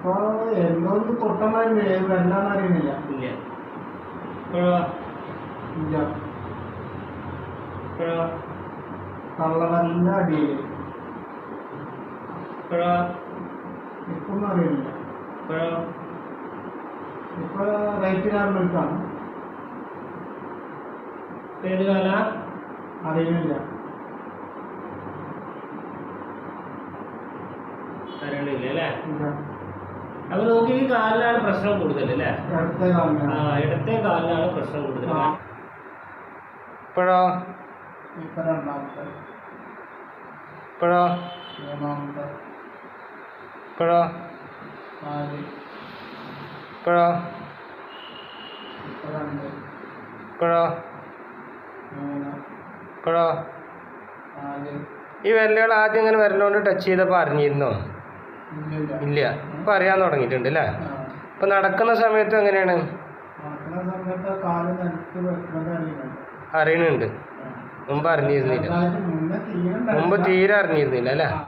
ഇപ്പൊ എന്തോന്ന് പൊട്ടന്മാര് വരണ്ടെന്നറിയുന്നില്ല. ഇല്ല. ഇപ്പോഴോ? ഇല്ല. ഇപ്പോഴോ? കള്ളവല്ല അടിയില്. ഇപ്പോഴോ? ഇപ്പൊന്നും അറിയില്ല. ഇപ്പോഴോ? ഇപ്പൊ റൈറ്റ് കാരണമാണ്. ഏത് കാല? അറിയുന്നില്ല. അറിയണില്ല അല്ലേ? ഇല്ല. അപ്പൊ നോക്കി ഈ കാലിലാണ് പ്രശ്നം കൂടുതൽ അല്ലേ? ഇടത്തെ കാലിനാണ്. ഇടത്തെ കാലിലാണ് പ്രശ്നം കൂടുതൽ. ഇപ്പോഴോ? ഇപ്പൊ രണ്ടാമത്തെ. ഇപ്പോഴോ? മൂന്നാമത്തെ. ഇപ്പോഴോ? നാല്. ഇപ്പോഴോ? ഇപ്പൊ രണ്ട്. ഇപ്പോഴോ? മൂന്ന്. ഇപ്പോഴോ? നാല്. ഈ വിരലുകൾ ആദ്യം ഇങ്ങനെ വിരലുകൊണ്ട് ടച്ച് ചെയ്തപ്പോൾ അറിഞ്ഞിരുന്നോ? ഇല്ല. ഇപ്പൊ അറിയാൻ തുടങ്ങിയിട്ടുണ്ട് അല്ലേ? ഇപ്പൊ നടക്കുന്ന സമയത്ത് എങ്ങനെയാണ്? അറിയണുണ്ട്. മുമ്പ് അറിഞ്ഞിരുന്നില്ല. മുമ്പ് തീരെ അറിഞ്ഞിരുന്നില്ല അല്ലേ?